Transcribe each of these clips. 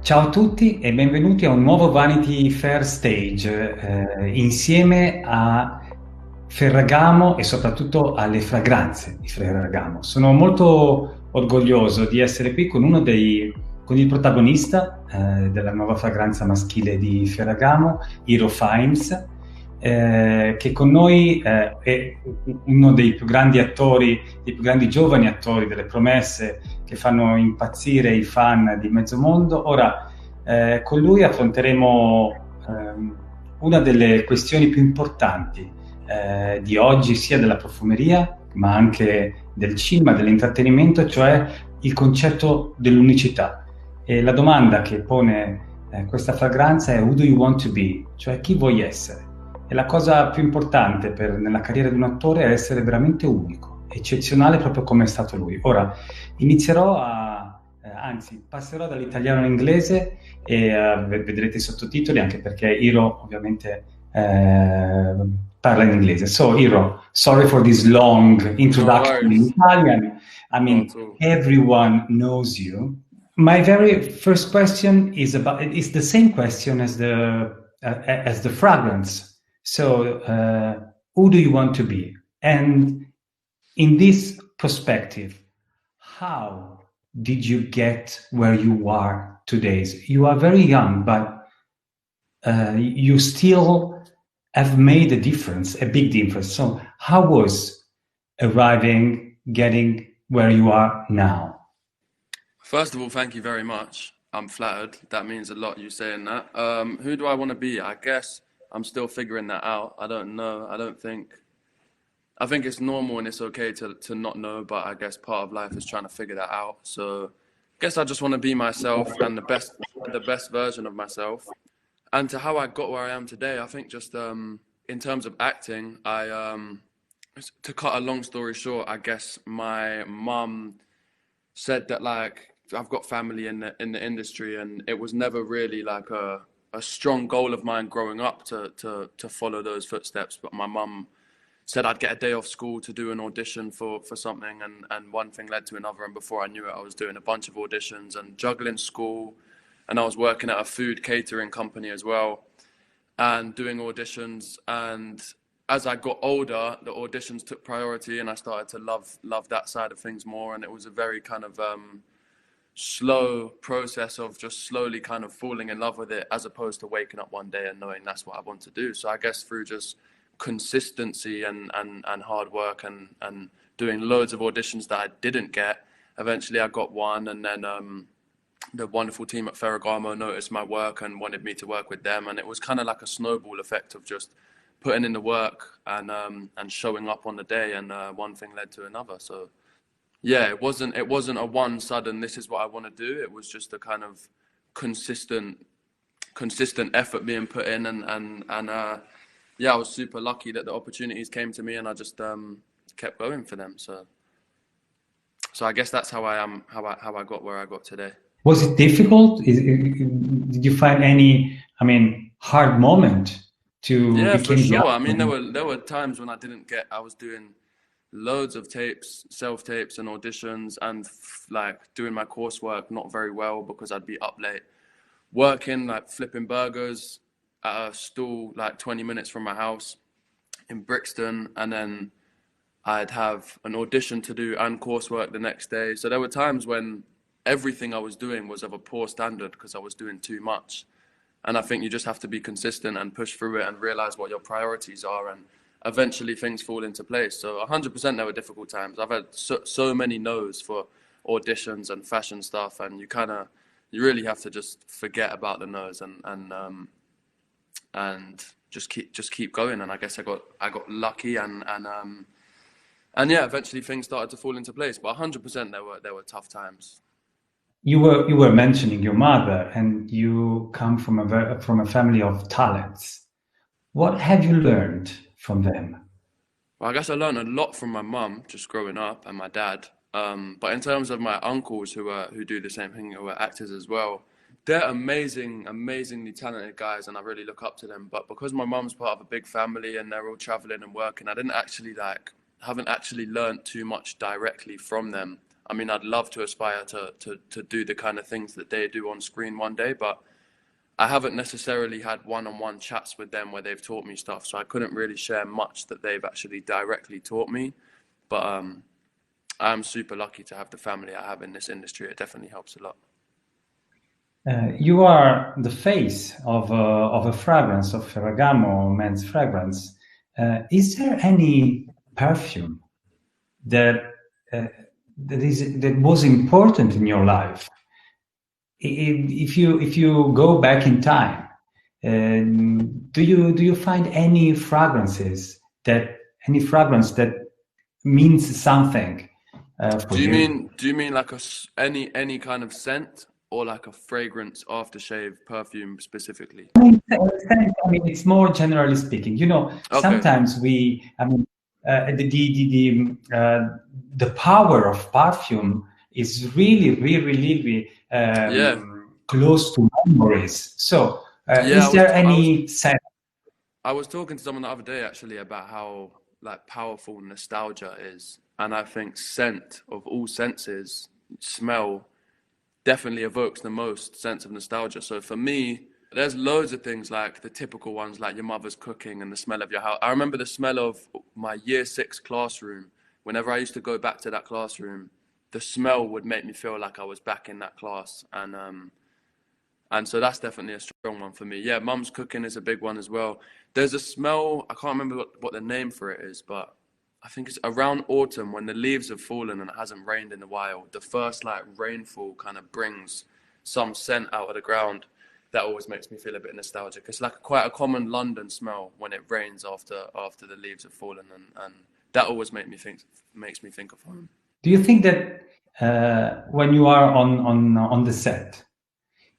Ciao a tutti e benvenuti a un nuovo Vanity Fair Stage insieme a Ferragamo e soprattutto alle fragranze di Ferragamo. Sono molto orgoglioso di essere qui con con il protagonista della nuova fragranza maschile di Ferragamo, Hiro Fайнс, che con noi è uno dei più grandi attori, dei più grandi giovani attori, delle promesse che fanno impazzire i fan di mezzo mondo. Ora, con lui affronteremo una delle questioni più importanti di oggi, sia della profumeria, ma anche del cinema, dell'intrattenimento, cioè il concetto dell'unicità. E la domanda che pone questa fragranza è: who do you want to be? Cioè, chi vuoi essere? E la cosa più importante nella carriera di un attore è essere veramente unico, eccezionale, proprio come è stato lui. Ora, anzi, passerò dall'italiano all'inglese e vedrete i sottotitoli, anche perché Hiro ovviamente parla in inglese. So, Hiro, sorry for this long introduction in Italian. I mean, everyone knows you. My very first question is the same question as the fragrance. So, who do you want to be? And in this perspective, how did you get where you are today? You are very young, but you still have made a difference, a big difference. So how was getting where you are now? First of all, thank you very much. I'm flattered. That means a lot, you saying that. Who do I want to be? I guess I'm still figuring that out. I don't know. I think it's normal and it's okay to not know, but I guess part of life is trying to figure that out. So I guess I just want to be myself and the best version of myself. And to how I got where I am today, I think just in terms of acting, to cut a long story short, I guess my mum said that, like, I've got family in the industry, and it was never really like a strong goal of mine growing up to follow those footsteps. But my mum said I'd get a day off school to do an audition for something, and one thing led to another, and before I knew it, I was doing a bunch of auditions and juggling school, and I was working at a food catering company as well and doing auditions. And as I got older, the auditions took priority, and I started to love that side of things more. And it was a very kind of slow process of just slowly kind of falling in love with it, as opposed to waking up one day and knowing that's what I want to do. So I guess through just consistency and hard work and doing loads of auditions that I didn't get, eventually I got one. And then the wonderful team at Ferragamo noticed my work and wanted me to work with them. And it was kind of like a snowball effect of just putting in the work and showing up on the day, and one thing led to another. So yeah, it wasn't a one sudden this is what I want to do. It was just a kind of consistent effort being put in, and yeah, I was super lucky that the opportunities came to me, and I just kept going for them. So I guess that's how I got where I got today. Was it difficult? Did you find any, hard moment to? Yeah, for sure. I mean, there were times when I was doing loads of tapes, self-tapes and auditions, and like doing my coursework not very well because I'd be up late working, like flipping burgers at a stall like 20 minutes from my house in Brixton, and then I'd have an audition to do and coursework the next day. So there were times when everything I was doing was of a poor standard because I was doing too much. And I think you just have to be consistent and push through it and realize what your priorities are, and eventually things fall into place. So 100% there were difficult times. I've had so many no's for auditions and fashion stuff, and you really have to just forget about the no's and just keep going. And I guess I got lucky, and yeah, eventually things started to fall into place. But 100% there were tough times. You were mentioning your mother, and you come from a family of talents. What have you learned from them? Well, I guess I learned a lot from my mum just growing up, and my dad. But in terms of my uncles who do the same thing, who are actors as well, they're amazingly talented guys, and I really look up to them. But because my mum's part of a big family and they're all traveling and working, I haven't actually learned too much directly from them. I mean, I'd love to aspire to do the kind of things that they do on screen one day, but I haven't necessarily had one-on-one chats with them where they've taught me stuff, so I couldn't really share much that they've actually directly taught me. But I'm super lucky to have the family I have in this industry. It definitely helps a lot. You are the face of a fragrance, of Ferragamo men's fragrance. Is there any perfume that was important in your life? If you go back in time, do you find any fragrance that means something for you? Do you mean like any kind of scent, or like a fragrance aftershave perfume specifically? I mean, it's more generally speaking. Okay. Sometimes the power of perfume is really close to memories. So, is there any sense? I was talking to someone the other day actually about how like powerful nostalgia is, and I think scent of all senses, smell definitely evokes the most sense of nostalgia. So for me, there's loads of things, like the typical ones, like your mother's cooking and the smell of your house. I remember the smell of my year 6 classroom. Whenever I used to go back to that classroom, the smell would make me feel like I was back in that class. And so that's definitely a strong one for me. Yeah, mum's cooking is a big one as well. There's a smell, I can't remember what the name for it is, but I think it's around autumn when the leaves have fallen and it hasn't rained in a while. The first like rainfall kind of brings some scent out of the ground. That always makes me feel a bit nostalgic. It's like quite a common London smell when it rains after the leaves have fallen, and that always makes me think of home. Do you think that when you are on the set,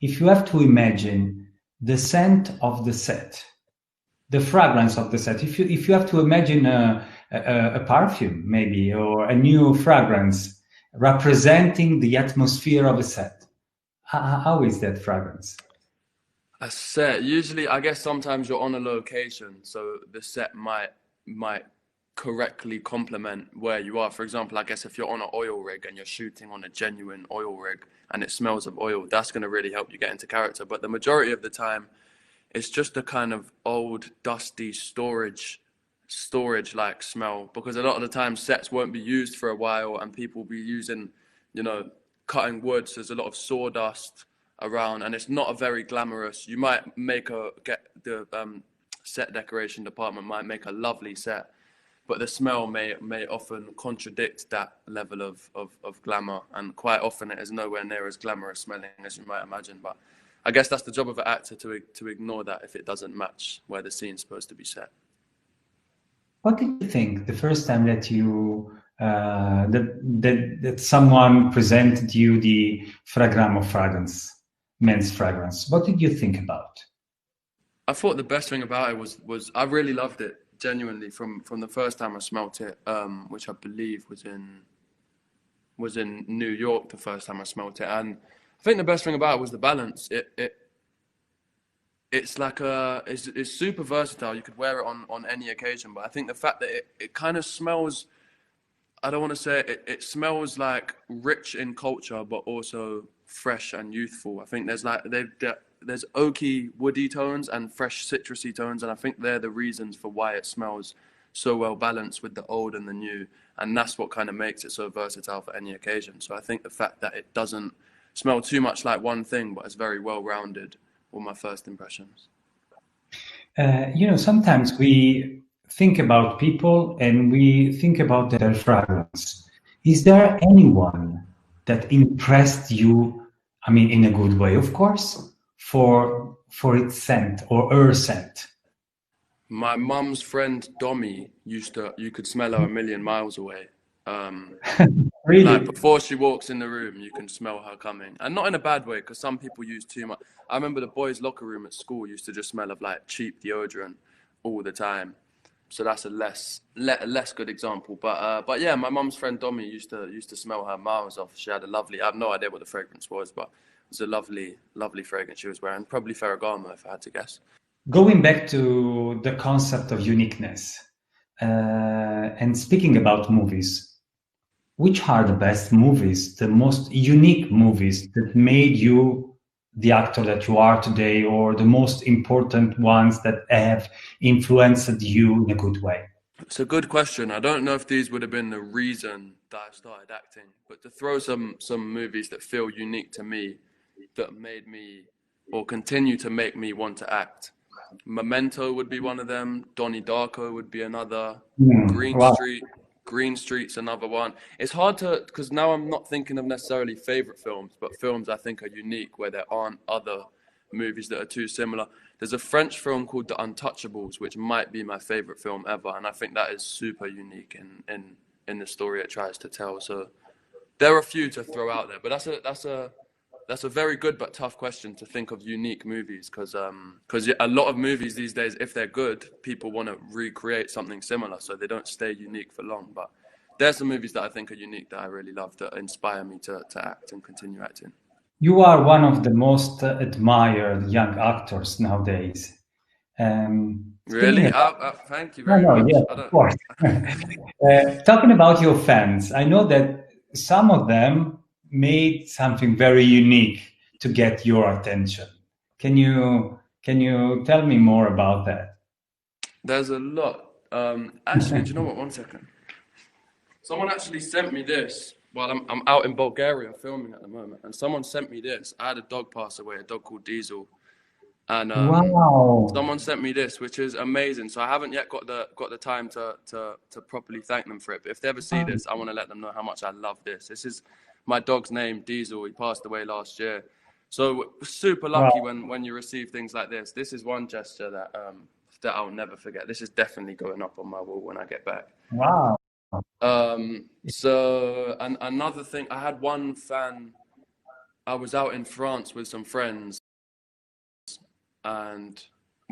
if you have to imagine the scent of the set, the fragrance of the set, if you have to imagine a perfume maybe, or a new fragrance representing the atmosphere of a set, how is that fragrance? A set, usually, I guess sometimes you're on a location, so the set might correctly complement where you are. For example, I guess if you're on an oil rig and you're shooting on a genuine oil rig and it smells of oil, that's going to really help you get into character. But the majority of the time, it's just a kind of old, dusty storage like smell, because a lot of the time sets won't be used for a while and people will be using, cutting wood. So there's a lot of sawdust around, and it's not a very glamorous. You might get the set decoration department might make a lovely set, but the smell may often contradict that level of glamour, and quite often it is nowhere near as glamorous smelling as you might imagine. But I guess that's the job of an actor, to ignore that if it doesn't match where the scene's supposed to be set. What did you think the first time that you that someone presented you the Ferragamo fragrance, men's fragrance? What did you think about? I thought the best thing about it was I really loved it, genuinely, from the first time I smelt it, which I believe was in New York the first time I smelt it. And I think the best thing about it was the balance. It's like it's super versatile. You could wear it on any occasion, but I think the fact that it kind of smells, I don't want to say it smells like rich in culture, but also fresh and youthful. I think there's oaky, woody tones and fresh citrusy tones, and I think they're the reasons for why it smells so well balanced with the old and the new, and that's what kind of makes it so versatile for any occasion. So I think the fact that it doesn't smell too much like one thing, but it's very well rounded, were my first impressions. Sometimes we think about people and we think about their fragrance. Is there anyone that impressed you, I mean, in a good way, of course, for its scent or her scent? My mum's friend Domi you could smell her a million miles away. Really? Like before she walks in the room, you can smell her coming, and not in a bad way, because some people use too much. I remember the boys' locker room at school used to just smell of like cheap deodorant all the time, so that's a less good example. But yeah, my mum's friend Domi used to smell her miles off. She had a lovely, I have no idea what the fragrance was, but it was a lovely fragrance she was wearing, probably Ferragamo if I had to guess. Going back to the concept of uniqueness, and speaking about movies, which are the best movies, the most unique movies that made you the actor that you are today, or the most important ones that have influenced you in a good way? It's a good question. I don't know if these would have been the reason that I started acting, but to throw some movies that feel unique to me, that made me or continue to make me want to act. Memento would be one of them. Donnie Darko would be another. Green Street's another one. It's hard to, because now I'm not thinking of necessarily favorite films, but films I think are unique where there aren't other movies that are too similar. There's a French film called The Untouchables, which might be my favorite film ever, and I think that is super unique in the story it tries to tell. So there are a few to throw out there, but that's a very good but tough question to think of unique movies, because a lot of movies these days, if they're good, people want to recreate something similar, so they don't stay unique for long. But there's some movies that I think are unique that I really love, that inspire me to act and continue acting. You are one of the most admired young actors nowadays. Really? Thank you very much. Yeah, of course. Talking about your fans, I know that some of them made something very unique to get your attention. Can you tell me more about that? There's a lot. Actually, do you know what? 1 second. Someone actually sent me this while I'm out in Bulgaria filming at the moment, and someone sent me this. I had a dog pass away, a dog called Diesel, and wow. Someone sent me this, which is amazing. So I haven't yet got the time to properly thank them for it. But if they ever see this, I want to let them know how much I love this. This is my dog's name, Diesel. He passed away last year. So super lucky when you receive things like this. This is one gesture that I'll never forget. This is definitely going up on my wall when I get back. Wow. So another thing, I had one fan. I was out in France with some friends, and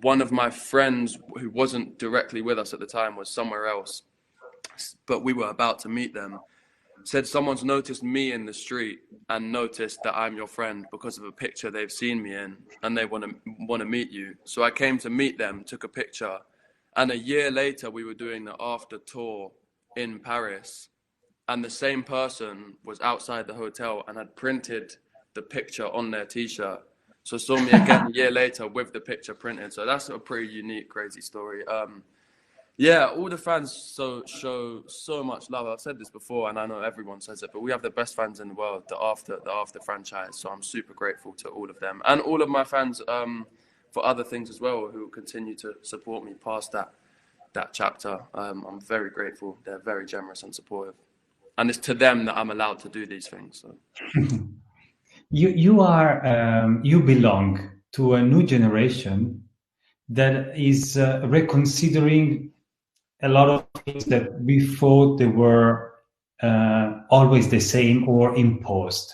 one of my friends who wasn't directly with us at the time was somewhere else, but we were about to meet them, said someone's noticed me in the street and noticed that I'm your friend because of a picture they've seen me in, and they want to meet you. So I came to meet them, took a picture, and a year later we were doing the after tour in Paris, and the same person was outside the hotel and had printed the picture on their t-shirt. So saw me again a year later with the picture printed. So that's a pretty unique, crazy story. Yeah, all the fans show so much love. I've said this before, and I know everyone says it, but we have the best fans in the world, the After franchise. So I'm super grateful to all of them, and all of my fans for other things as well, who continue to support me past that chapter. I'm very grateful. They're very generous and supportive, and it's to them that I'm allowed to do these things. So. You belong to a new generation that is reconsidering a lot of things that we thought they were always the same or imposed.